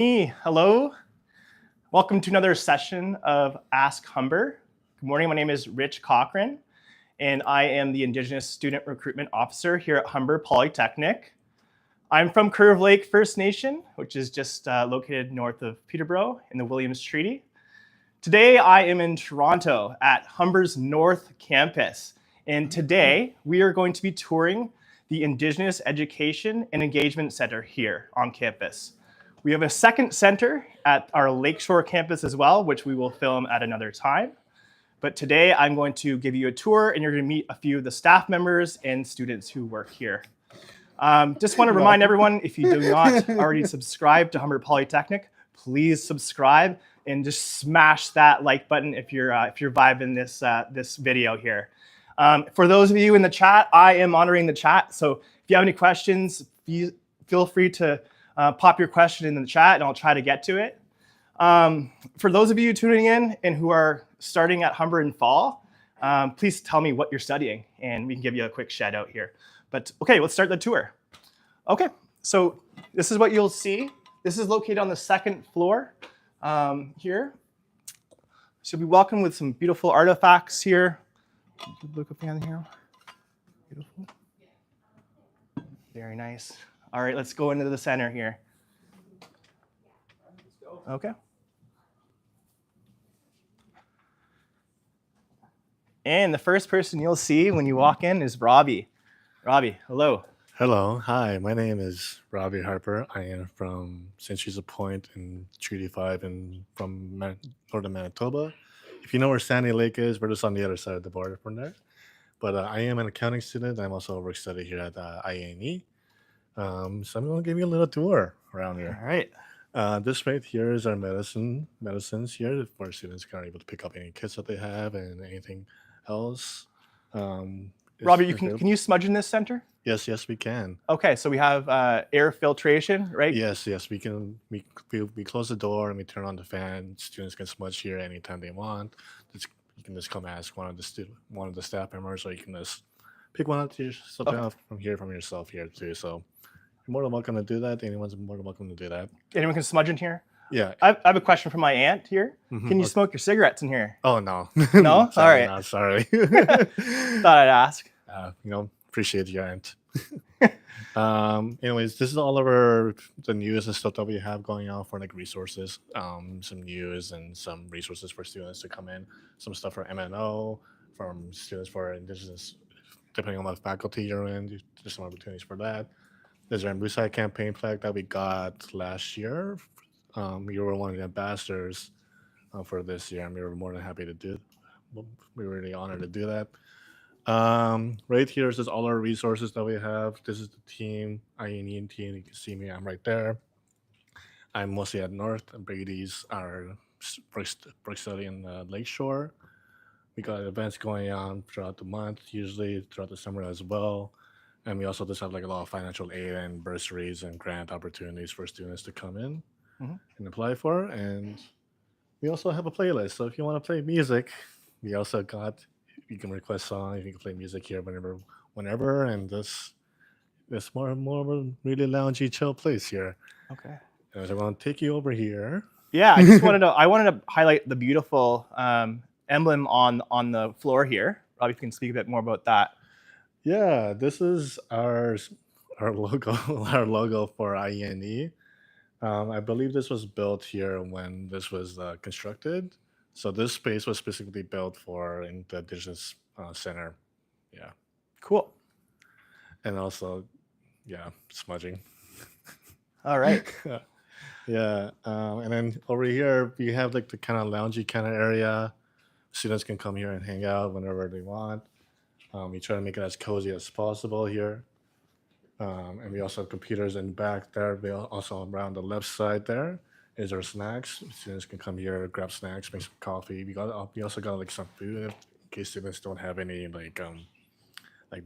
Hello. Welcome to another session of Ask Humber. Good morning. My name is Rich Cochran, and I am the Indigenous Student Recruitment Officer here at Humber Polytechnic. I'm from Curve Lake First Nation, which is just located north of Peterborough in the Williams Treaty. Today, I am in Toronto at Humber's North Campus, and today we are going to be touring the Indigenous Education and Engagement Center here on campus. We have a second center at our Lakeshore campus as well, which we will film at another time. But today I'm going to give you a tour and you're going to meet a few of the staff members and students who work here. Just want to remind everyone, if you do not already subscribe to Humber Polytechnic, please subscribe and just smash that like button if you're vibing this video here. For those of you in the chat, I am monitoring the chat. So if you have any questions, feel free to pop your question in the chat and I'll try to get to it. For those of you tuning in and who are starting at Humber in fall, please tell me what you're studying and we can give you a quick shout out here. But okay, let's start the tour. Okay, so this is what you'll see. This is located on the second floor here. So you'll be welcomed with some beautiful artifacts here. Look up down here. Beautiful. Very nice. All right, let's go into the center here. Okay. And the first person you'll see when you walk in is Robbie. Robbie, hello. Hello, hi, my name is Robbie Harper. I am from St. Teresa Point in Treaty 5 and from northern Manitoba. If you know where Sandy Lake is, we're just on the other side of the border from there. But I am an accounting student. I'm also a work study here at IANE. So I'm going to give you a little tour around here. All right. This right here is our medicines here where students are able to pick up any kits that they have and anything else. Robbie, can you smudge in this center? Yes, we can. Okay, so we have air filtration, right? Yes, we can. We close the door and we turn on the fan. Students can smudge here anytime they want. You can just come ask one of the staff members, or you can just pick one out from yourself here too. So you're more than welcome to do that. Anyone's more than welcome to do that. Anyone can smudge in here? Yeah. I have a question from my aunt here. Mm-hmm. Can you smoke your cigarettes in here? Oh, no. No? All right. No, sorry. Thought I'd ask. Appreciate your aunt. Anyways, this is all of the news and stuff that we have going on for like resources, some news and some resources for students to come in, some stuff for MNO, from students for Indigenous, depending on what faculty you're in, there's some opportunities for that. There's our Musai campaign flag that we got last year. You were one of the ambassadors for this year, and we were more than happy to do. We were really honored to do that. Right here is just all our resources that we have. This is the team, IANE team. You can see me, I'm right there. I'm mostly at North, and Brady's our work study in Lakeshore. We got events going on throughout the month, usually throughout the summer as well. And we also just have like a lot of financial aid and bursaries and grant opportunities for students to come in and apply for. And we also have a playlist. So if you want to play music, we also got, you can request songs, you can play music here whenever, and this more really loungy, chill place here. Okay. And so I'm going to take you over here. Yeah, I wanted to highlight the beautiful emblem on the floor here. Robbie, if you can speak a bit more about that. Yeah, this is our logo, our logo for IANE. I believe this was built here when this was constructed. So this space was specifically built for in the Indigenous Center. Yeah. Cool. And also, smudging. All right. Yeah. And then over here, we have like the kind of loungy kind of area. Students can come here and hang out whenever they want. We try to make it as cozy as possible here. And we also have computers in the back there. We also around the left side there is our snacks. Students can come here, grab snacks, make some coffee. We also got like some food in case students don't have any like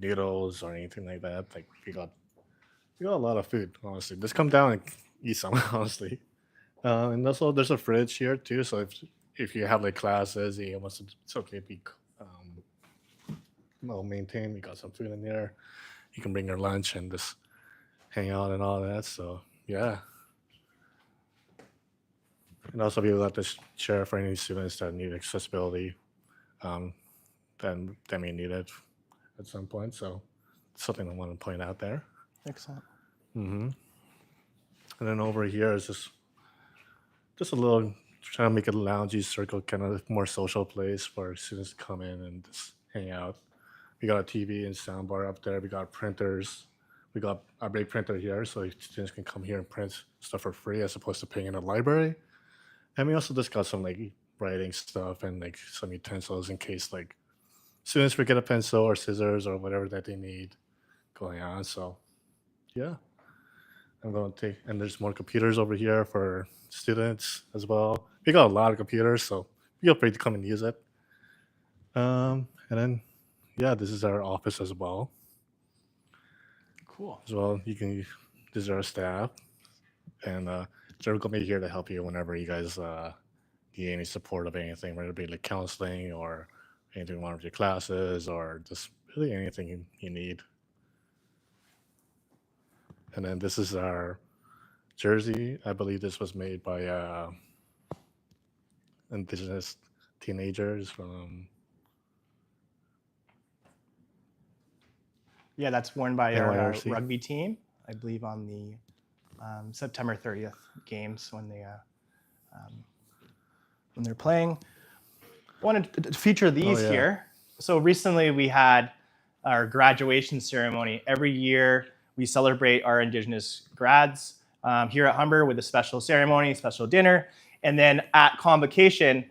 noodles or anything like that. Like we got a lot of food, honestly. Just come down and eat some, honestly. And also there's a fridge here too. So if you have like classes, you want something to be well maintained, we got some food in there. You can bring your lunch and just hang out and all that. So yeah. And also be able to share for any students that need accessibility, that may need it at some point. So something I want to point out there. Excellent. And then over here is just a little, trying to make a loungy circle, kind of more social place for students to come in and just hang out. We got a TV and soundbar up there. We got printers. We got our big printer here, so students can come here and print stuff for free as opposed to paying in a library. And we also just got some like writing stuff and like some utensils in case like students forget a pencil or scissors or whatever that they need going on. So yeah, I'm going to take, and there's more computers over here for students as well. We got a lot of computers, so feel free to come and use it. And then yeah, this is our office as well. Cool. As well, this is our staff, and they're going to be here to help you whenever you guys need any support of anything, whether it be like counseling or anything wrong with your classes or just really anything you need. And then this is our jersey. I believe this was made by Indigenous teenagers from. Yeah, that's worn by our NYRC. rugby team, I believe, on the September 30th games when they're playing. I wanted to feature these yeah. here. So recently we had our graduation ceremony. Every year we celebrate our Indigenous grads here at Humber with a special ceremony, special dinner. And then at convocation,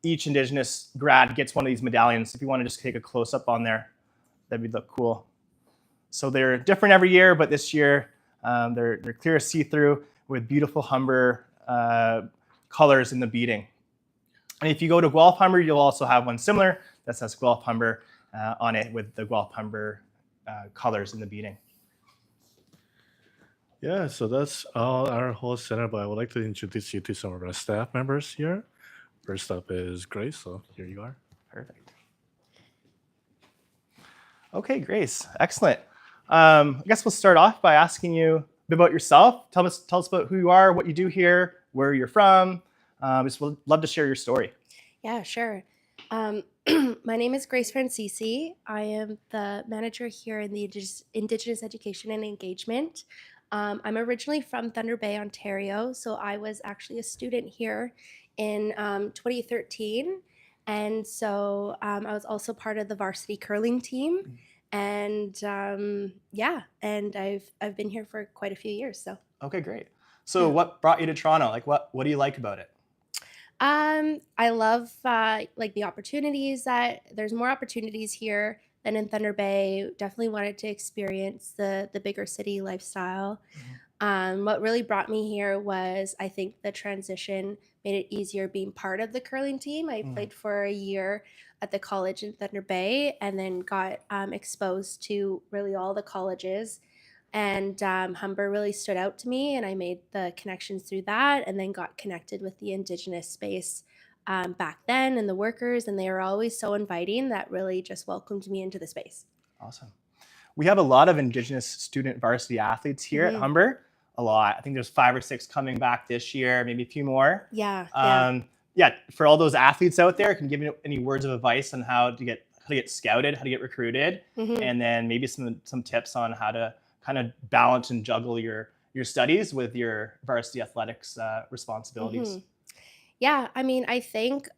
each Indigenous grad gets one of these medallions. If you want to just take a close-up on there, that'd look cool. So they're different every year, but this year they're clear see-through with beautiful Humber colors in the beading. And if you go to Guelph Humber, you'll also have one similar that says Guelph Humber on it with the Guelph Humber colors in the beading. Yeah, so that's all our whole center, but I would like to introduce you to some of our staff members here. First up is Grace, so here you are. Perfect. Okay, Grace, excellent. I guess we'll start off by asking you a bit about yourself. Tell us about who you are, what you do here, where you're from. Just would love to share your story. Yeah, sure. My name is Grace Francisi. I am the manager here in the Indigenous Education and Engagement. I'm originally from Thunder Bay, Ontario, so I was actually a student here in 2013. And so I was also part of the varsity curling team. And yeah, and I've been here for quite a few years. So okay, great. So what brought you to Toronto? Like what do you like about it? I love like the opportunities that there's more opportunities here than in Thunder Bay. Definitely wanted to experience the bigger city lifestyle. What really brought me here was, I think, the transition made it easier being part of the curling team. I played for a year at the college in Thunder Bay and then got exposed to really all the colleges. And Humber really stood out to me, and I made the connections through that and then got connected with the Indigenous space back then and the workers, and they were always so inviting that really just welcomed me into the space. Awesome. We have a lot of Indigenous student varsity athletes here at Humber. A lot. I think there's 5 or 6 coming back this year, maybe a few more. Yeah. Yeah, for all those athletes out there, can you give me any words of advice on how to get scouted, how to get recruited, and then maybe some tips on how to kind of balance and juggle your studies with your varsity athletics responsibilities? Yeah, I mean, I think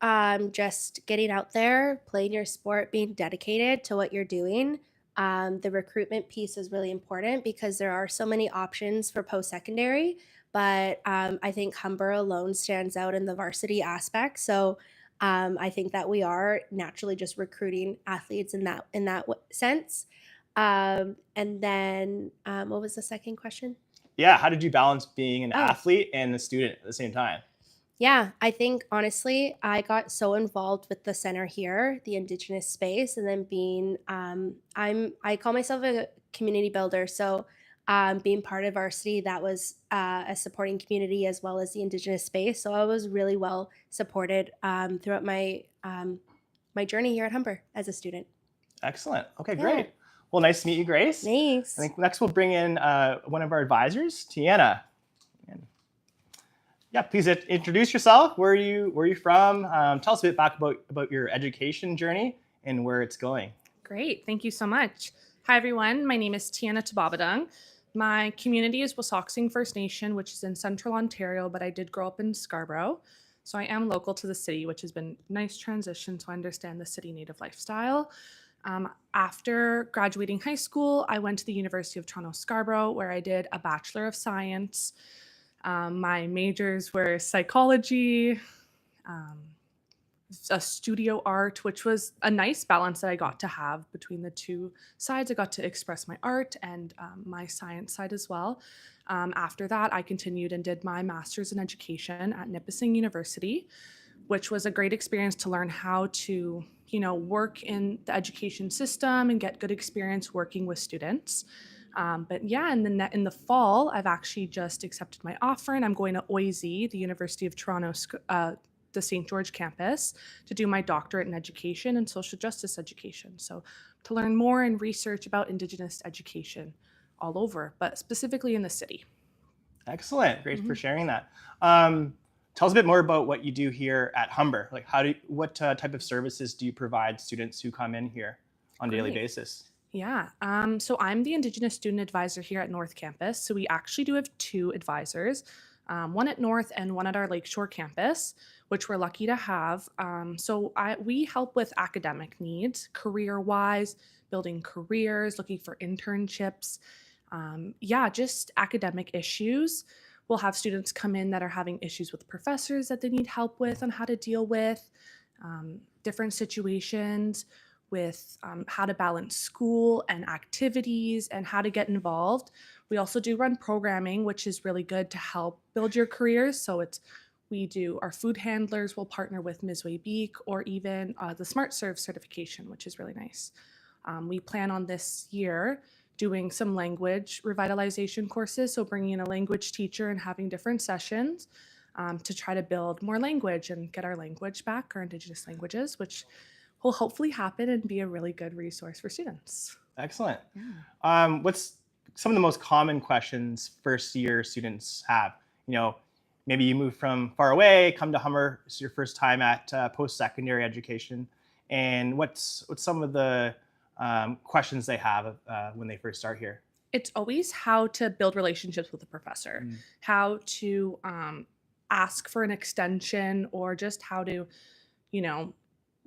just getting out there, playing your sport, being dedicated to what you're doing. The recruitment piece is really important because there are so many options for post-secondary, but I think Humber alone stands out in the varsity aspect. So I think that we are naturally just recruiting athletes in that sense. And then what was the second question? Yeah, how did you balance being an athlete and a student at the same time? Yeah, I think honestly, I got so involved with the center here, the Indigenous space, and then being, I call myself a community builder. So being part of varsity, that was a supporting community as well as the Indigenous space. So I was really well supported throughout my my journey here at Humber as a student. Excellent. Okay, great. Well, nice to meet you, Grace. Thanks. I think next we'll bring in one of our advisors, Tiana. Yeah, Yeah, please introduce yourself. Where are you from? Tell us a bit back about your education journey and where it's going. Great. Thank you so much. Hi, everyone. My name is Tiana Tababadung. My community is Wasauksing First Nation, which is in central Ontario, but I did grow up in Scarborough. So I am local to the city, which has been a nice transition to understand the city native lifestyle. After graduating high school, I went to the University of Toronto Scarborough, where I did a Bachelor of Science. My majors were psychology, a studio art, which was a nice balance that I got to have between the two sides. I got to express my art and my science side as well. After that, I continued and did my master's in education at Nipissing University, which was a great experience to learn how to, work in the education system and get good experience working with students. But yeah, in the fall, I've actually just accepted my offer and I'm going to OISE, the University of Toronto, the St. George campus, to do my doctorate in education and social justice education. So to learn more and research about Indigenous education all over, but specifically in the city. Excellent. Great for sharing that. Tell us a bit more about what you do here at Humber. Like what type of services do you provide students who come in here on a daily basis? Yeah. So I'm the Indigenous student advisor here at North Campus. So we actually do have two advisors, one at North and one at our Lakeshore campus, which we're lucky to have. We help with academic needs, career-wise, building careers, looking for internships. Just academic issues. We'll have students come in that are having issues with professors that they need help with on how to deal with, different situations with how to balance school and activities and how to get involved. We also do run programming, which is really good to help build your careers. So we do our food handlers will partner with Ms. Beek or even the Smart Serve certification, which is really nice. We plan on this year doing some language revitalization courses, so bringing in a language teacher and having different sessions to try to build more language and get our language back, our Indigenous languages, which will hopefully happen and be a really good resource for students. Excellent. Yeah. What's some of the most common questions first year students have? Maybe you move from far away, come to Humber, it's your first time at post-secondary education, and what's some of the questions they have when they first start here? It's always how to build relationships with a professor, how to ask for an extension, or just how to,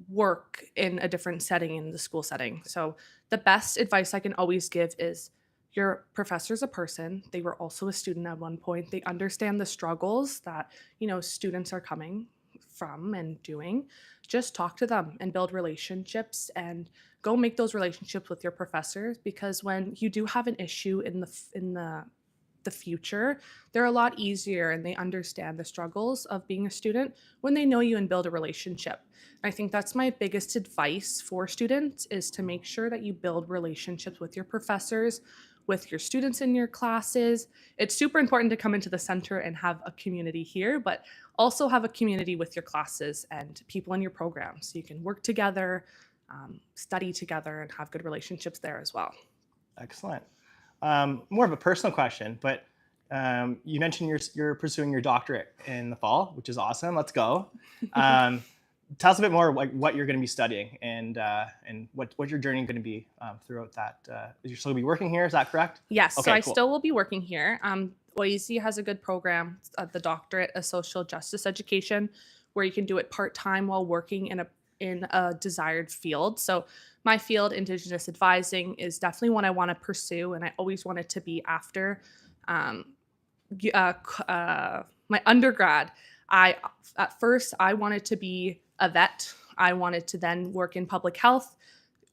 work in a different setting in the school setting. So the best advice I can always give is your professor's a person. They were also a student at one point. They understand the struggles that, students are coming from and doing. Just talk to them and build relationships and go make those relationships with your professors, because when you do have an issue in the future, they're a lot easier and they understand the struggles of being a student when they know you and build a relationship. I think that's my biggest advice for students, is to make sure that you build relationships with your professors, with your students in your classes. It's super important to come into the center and have a community here, but also have a community with your classes and people in your program, so you can work together, study together, and have good relationships there as well. Excellent. More of a personal question, but you mentioned you're pursuing your doctorate in the fall, which is awesome. Let's go. Tell us a bit more like what you're going to be studying and what your journey going to be throughout that. You're still going to be working here, is that correct? Yes, Okay, so I cool. still will be working here. OISE has a good program, the Doctorate of Social Justice Education, where you can do it part-time while working in a desired field. So my field, Indigenous advising, is definitely one I want to pursue, and I always wanted to be after my undergrad. At first I wanted to be a vet. I wanted to then work in public health.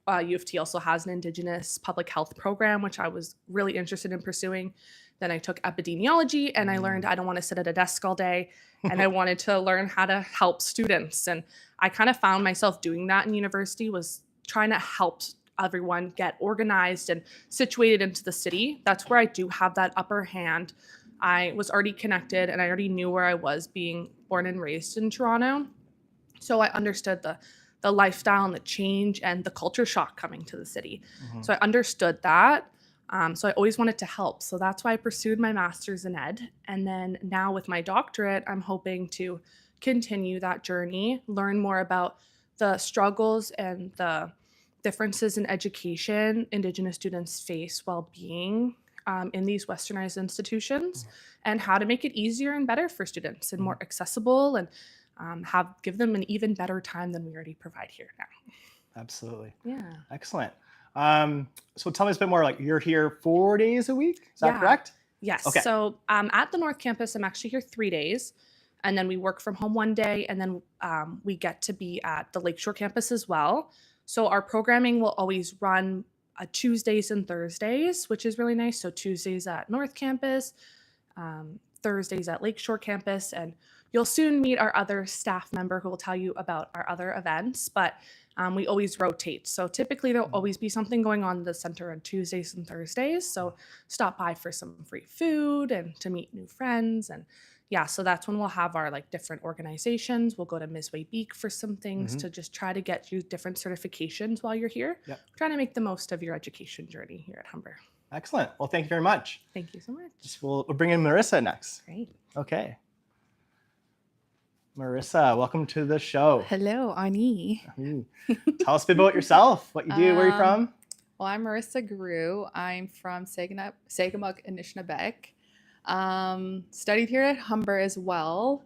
U of T also has an Indigenous public health program, which I was really interested in pursuing. Then I took epidemiology and I learned I don't want to sit at a desk all day, and I wanted to learn how to help students. And I kind of found myself doing that in university, was trying to help everyone get organized and situated into the city. That's where I do have that upper hand. I was already connected and I already knew where I was, being born and raised in Toronto. So I understood the lifestyle and the change and the culture shock coming to the city. So I understood that. So I always wanted to help. So that's why I pursued my master's in ed. And then now with my doctorate, I'm hoping to continue that journey, learn more about the struggles and the differences in education Indigenous students face while being in these westernized institutions, and how to make it easier and better for students and more accessible, and give them an even better time than we already provide here now. Absolutely. Yeah. Excellent. So tell me a bit more, like you're here 4 days a week, is that Yeah. correct? Yes. Okay. So at the North Campus, I'm actually here 3 days, and then we work from home 1 day, and then we get to be at the Lakeshore campus as well. So our programming will always run Tuesdays and Thursdays, which is really nice. So Tuesdays at North Campus, Thursdays at Lakeshore campus, and you'll soon meet our other staff member who will tell you about our other events, but we always rotate. So typically there'll always be something going on in the center on Tuesdays and Thursdays. So stop by for some free food and to meet new friends. And yeah, so that's when we'll have our like different organizations. We'll go to Misway Beak for some things to just try to get you different certifications while you're here. Yep. Trying to make the most of your education journey here at Humber. Excellent. Well, thank you very much. Thank you so much. We'll bring in Marissa next. Great. Okay. Marissa, welcome to the show. Hello, Ani. Tell us a bit about yourself, what you do, where you're from. Well, I'm Marissa Guru. I'm from Sagamok, Anishinaabe. Studied here at Humber as well.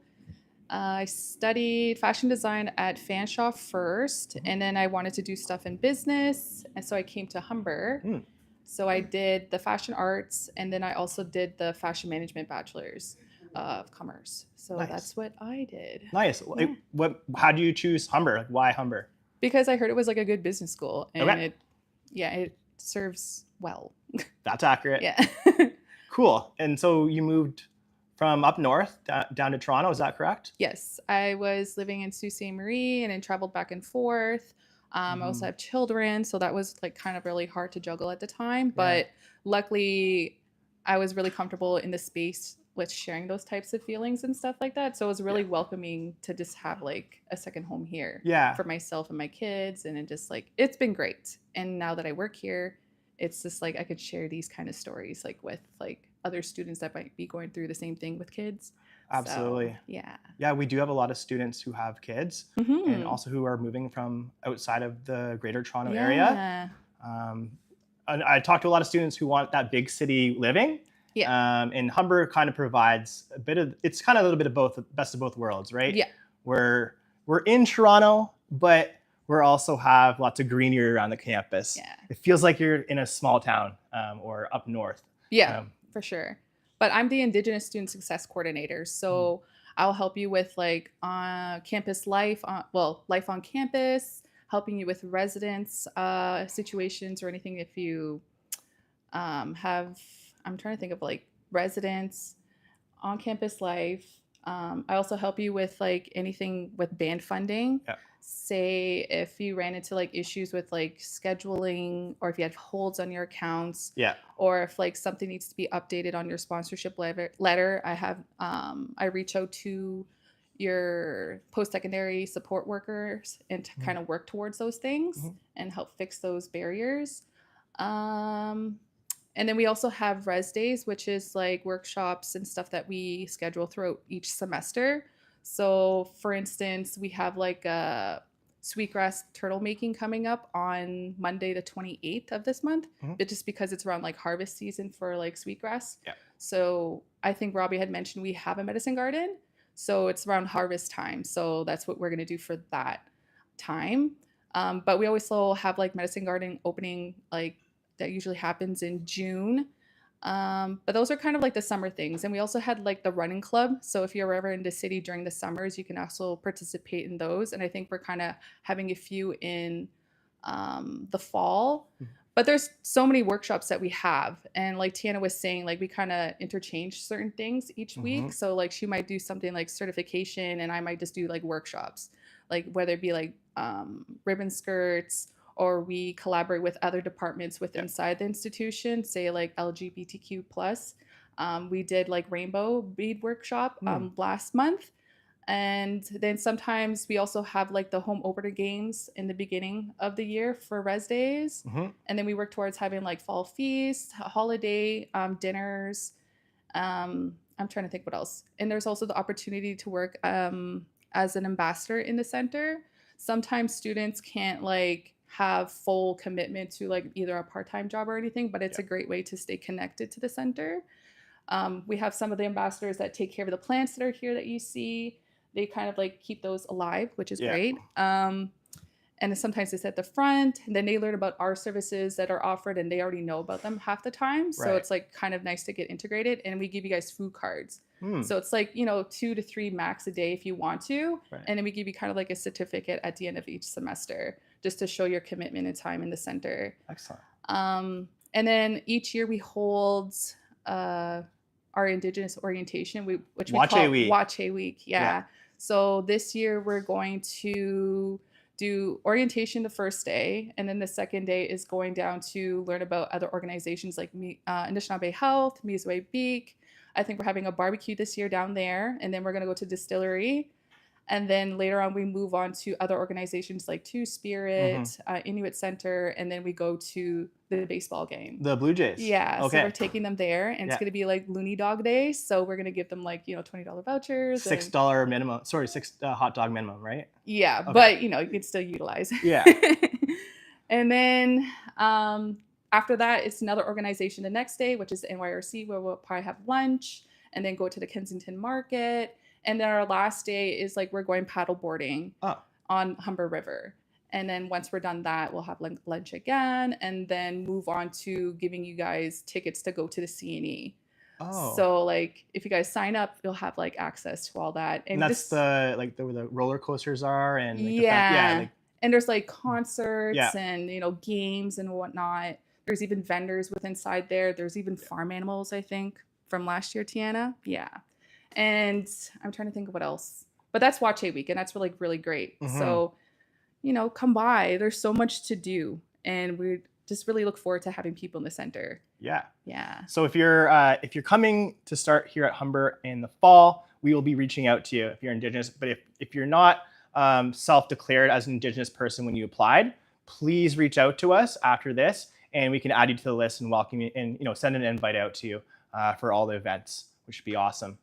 I studied fashion design at Fanshawe first, and then I wanted to do stuff in business, and so I came to Humber. So I did the fashion arts, and then I also did the fashion management bachelor's of commerce. So Nice. that's what I did. Nice. Yeah. How do you choose Humber? Like, why Humber? Because I heard it was like a good business school, and Okay. it serves well. That's accurate. Yeah. Cool. And so you moved from up north down to Toronto, is that correct? Yes, I was living in Sault Ste. Marie and then traveled back and forth. I also have children, so that was like kind of really hard to juggle at the time. But luckily, I was really comfortable in the space with sharing those types of feelings and stuff like that. So it was really welcoming to just have like a second home here Yeah. for myself and my kids. And it just like, it's been great. And now that I work here, it's just like I could share these kind of stories like with like other students that might be going through the same thing with kids. Absolutely. So, yeah. Yeah, we do have a lot of students who have kids Mhm. and also who are moving from outside of the greater Toronto area. Yeah. And I talked to a lot of students who want that big city living. Yeah. And Humber kind of provides it's kind of a little bit of both, best of both worlds, right? Yeah. We're in Toronto, but we're also have lots of greenery around the campus. Yeah. It feels like you're in a small town or up north. Yeah, for sure. But I'm the Indigenous Student Success Coordinator. So I'll help you with like campus life, life on campus, helping you with residence situations or anything if you I'm trying to think of like residence, on campus life. I also help you with like anything with band funding. Yeah. Say if you ran into like issues with like scheduling or if you had holds on your accounts. Yeah. Or if like something needs to be updated on your sponsorship letter, I have I reach out to your post-secondary support workers and to kind of work towards those things and help fix those barriers. And then we also have Res Days, which is like workshops and stuff that we schedule throughout each semester. So for instance, we have like a sweetgrass turtle making coming up on Monday, the 28th of this month, but just because it's around like harvest season for like sweetgrass. Yeah. So I think Robbie had mentioned we have a medicine garden. So it's around harvest time. So that's what we're going to do for that time. But we always still have like medicine garden opening, like that usually happens in June. But those are kind of like the summer things. And we also had like the running club. So if you're ever in the city during the summers, you can also participate in those. And I think we're kind of having a few in the fall. But there's so many workshops that we have. And like Tiana was saying, like we kind of interchange certain things each week. So like she might do something like certification and I might just do like workshops, like whether it be like ribbon skirts, or we collaborate with other departments inside the institution, say like LGBTQ+. We did like rainbow bead workshop last month. And then sometimes we also have like the home opener games in the beginning of the year for res days. And then we work towards having like fall feasts, holiday dinners. I'm trying to think what else. And there's also the opportunity to work as an ambassador in the center. Sometimes students can't like have full commitment to like either a part-time job or anything, but it's a great way to stay connected to the center. We have some of the ambassadors that take care of the plants that are here that you see. They kind of like keep those alive, which is great. And sometimes it's at the front, and then they learn about our services that are offered, and they already know about them half the time. So it's like kind of nice to get integrated. And we give you guys food cards. So it's like, 2 to 3 max a day if you want to. And then we give you kind of like a certificate at the end of each semester just to show your commitment and time in the center. Excellent. And then each year we hold our Indigenous orientation, which we call Watch A Week. Yeah. So this year we're going to do orientation the first day, and then the second day is going down to learn about other organizations like Anishinaabe Health, Misway Beak. I think we're having a barbecue this year down there, and then we're going to go to distillery. And then later on, we move on to other organizations like Two Spirit, Inuit Center, and then we go to the baseball game. The Blue Jays. Yeah, Okay. so we're taking them there, and it's going to be like Looney Dog Day. So we're going to give them like, $20 vouchers. $6 minimum. Sorry, $6 hot dog minimum, right? Yeah, but you can still utilize. Yeah. And then after that, it's another organization the next day, which is NYRC, where we'll probably have lunch and then go to the Kensington Market. And then our last day is like we're going paddle boarding on Humber River. And then once we're done that, we'll have lunch again and then move on to giving you guys tickets to go to the CNE. Oh. So like if you guys sign up, you'll have like access to all that. And that's where the roller coasters are and and there's like concerts and games and whatnot. There's even vendors with inside there. There's even farm animals, I think, from last year, Tiana. Yeah. And I'm trying to think of what else. But that's Watch A Week, and that's really, really great. So, come by. There's so much to do, and we just really look forward to having people in the center. Yeah. Yeah. So if you're coming to start here at Humber in the fall, we will be reaching out to you if you're Indigenous. But if you're not self-declared as an Indigenous person when you applied, please reach out to us after this, and we can add you to the list and welcome you and send an invite out to you for all the events, which would be awesome.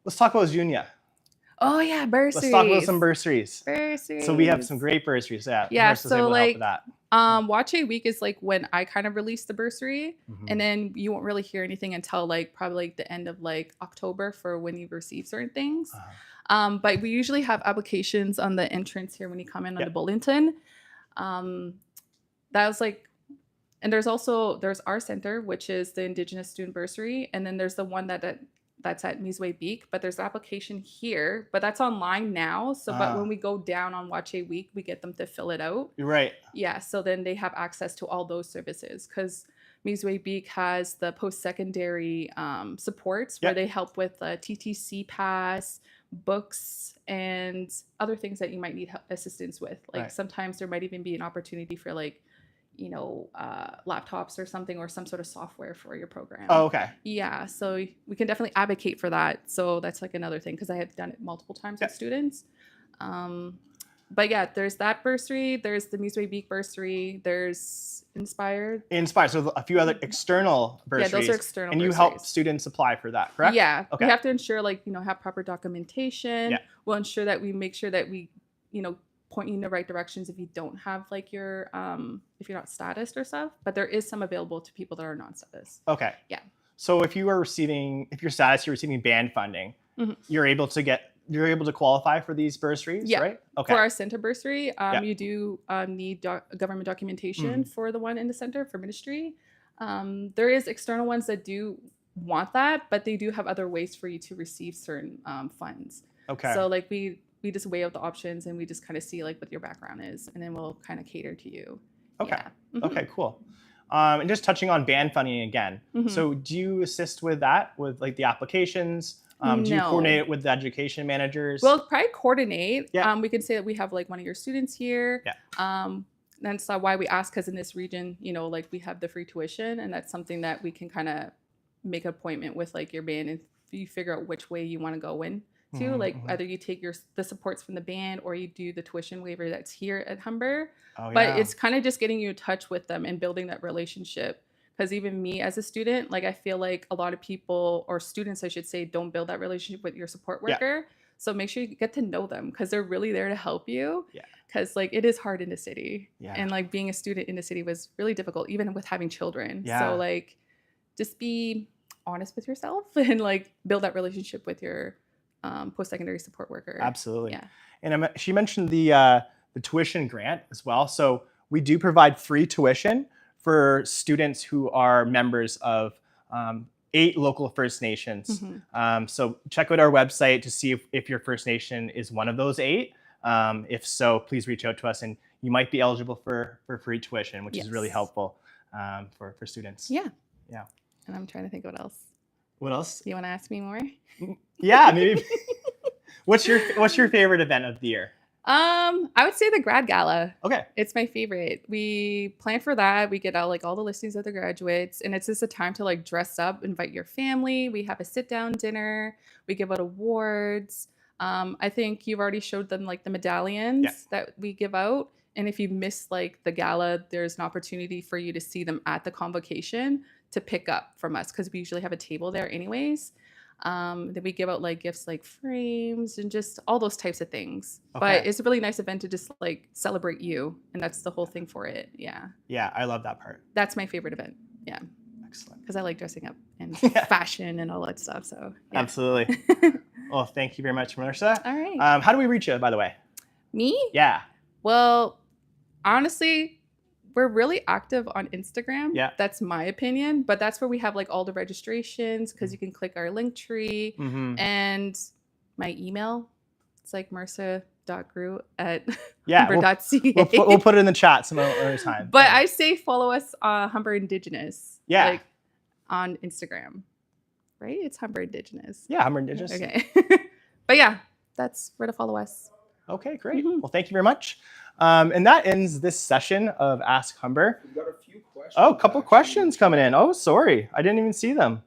Let's talk about Zunia. Oh yeah, bursaries. Let's talk about some bursaries. Bursaries. So we have some great bursaries. Yeah. So like, Watch A Week is like when I kind of release the bursary, and then you won't really hear anything until like probably like the end of like October for when you receive certain things. But we usually have applications on the entrance here when you come in on the bulletin. That was like. And there's our center, which is the Indigenous Student Bursary. And then there's the one that's at Misway Beak, but there's the application here, but that's online now. So, but when we go down on Watch A Week, we get them to fill it out. Right. Yeah. So then they have access to all those services because Misway Beak has the post-secondary supports where they help with TTC pass, books, and other things that you might need assistance with. Like sometimes there might even be an opportunity for like, laptops or something, or some sort of software for your program. Oh, okay. Yeah, so we can definitely advocate for that. So that's like another thing because I have done it multiple times with students. But yeah, there's that bursary. There's the Misway Beak bursary. There's Inspired. So a few other external bursaries. Yeah, those are external. And you help students apply for that, correct? Yeah. Okay. We have to ensure have proper documentation. Yeah. We'll ensure that we make sure that we point you in the right directions if you don't have like your if you're not status or stuff, but there is some available to people that are non-status. Okay. Yeah. So if you're receiving band funding, you're able to qualify for these bursaries, right? Okay. For our center bursary, you do need government documentation for the one in the center for ministry. There is external ones that do want that, but they do have other ways for you to receive certain funds. Okay. So like we just weigh out the options and we just kind of see like what your background is, and then we'll kind of cater to you. Okay. Yeah. Okay, cool. And just touching on band funding again. So do you assist with that, with like the applications? Do you coordinate it with the education managers? We'll probably coordinate. Yeah. We can say that we have like one of your students here. Yeah. That's why we ask, because in this region, like we have the free tuition, and that's something that we can kind of make an appointment with like your band, and you figure out which way you want to go in. too. Mhm, Like mhm. either you take the supports from the band or you do the tuition waiver that's here at Humber. Oh But yeah. it's kind of just getting you in touch with them and building that relationship. Because even me as a student, like I feel like a lot of people, or students, I should say, don't build that relationship with your support Yeah. worker. So make sure you get to know them because they're really there to help you. Yeah. Because like it is hard in the city. Yeah. And like being a student in the city was really difficult, even with having children. Yeah. So like just be honest with yourself and like build that relationship with your post-secondary support worker. Absolutely. Yeah. And she mentioned the tuition grant as well. So we do provide free tuition for students who are members of 8 local First Nations. Mhm. So check out our website to see if your First Nation is one of those 8. If so, please reach out to us, and you might be eligible for free tuition, which is really Yes. helpful for students. Yeah. Yeah. And I'm trying to think what else. What else? Do you want to ask me more? Yeah, maybe. What's your favorite event of the year? I would say the grad gala. Okay. It's my favorite. We plan for that. We get out like all the listings of the graduates, and it's just a time to like dress up, invite your family. We have a sit down dinner. We give out awards. I think you've already showed them like the medallions that we give out. And if you miss like the gala, there's an opportunity for you to see them at the convocation to pick up from us because we usually have a table there anyways. Then we give out like gifts like frames and just all those types of things. Okay. But it's a really nice event to just like celebrate you. And that's the whole thing for it. Yeah. Yeah, I love that part. That's my favorite event. Yeah. Excellent. Because I like dressing up and Yeah. fashion and all that stuff. So yeah. Absolutely. Well, thank you very much, Marissa. All right. How do we reach you, by the way? Me? Yeah. Well, honestly, we're really active on Instagram. Yeah. That's my opinion. But that's where we have like all the registrations because you can click our link tree. Mm-hmm. And my email, it's like marissa.grew@humber.ca. Yeah, we'll put it in the chat some other time. But I say follow us Humber Indigenous. Yeah. Like on Instagram. Right? It's Humber Indigenous. Yeah, Humber Indigenous. Okay. But yeah, that's where to follow us. Okay, great. Mhm. Well, thank you very much. And that ends this session of Ask Humber. We've got a few questions. Oh, a couple actually. questions coming in. Oh, sorry. I didn't even see them.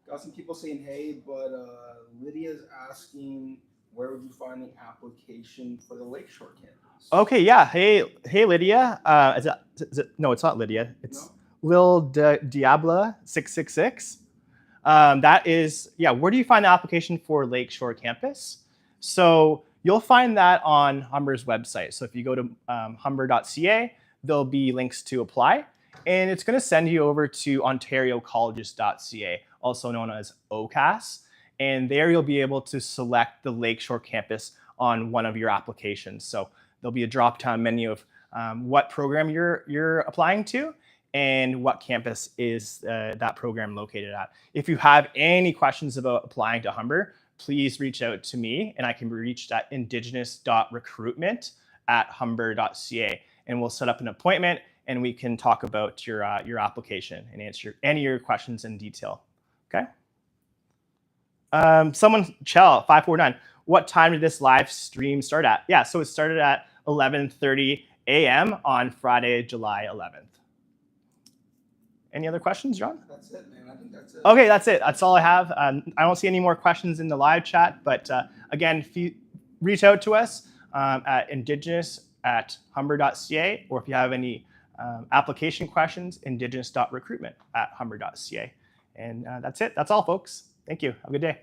Got some people saying hey, but Lydia's asking where would you find the application for the Lakeshore campus? Okay, yeah. Hey, Lydia. Is it? No, it's not Lydia. It's Lil Diabla 666. That is, yeah. Where do you find the application for Lakeshore campus? So you'll find that on Humber's website. So if you go to humber.ca, there'll be links to apply, and it's going to send you over to ontariocolleges.ca, also known as OCAS. And there you'll be able to select the Lakeshore campus on one of your applications. So there'll be a drop-down menu of what program you're applying to and what campus is that program located at. If you have any questions about applying to Humber, please reach out to me, and I can be reached at indigenous.recruitment@humber.ca, and we'll set up an appointment and we can talk about your application and answer any of your questions in detail. Okay. Someone, Chell 549. What time did this live stream start at? Yeah, so it started at 11:30 a.m. on Friday, July 11th. Any other questions, John? That's it, man. I think that's it. Okay, that's it. That's all I have. I don't see any more questions in the live chat, but again, if you reach out to us at indigenous@humber.ca, or if you have any application questions, indigenous.recruitment@humber.ca. And that's it. That's all, folks. Thank you. Have a good day.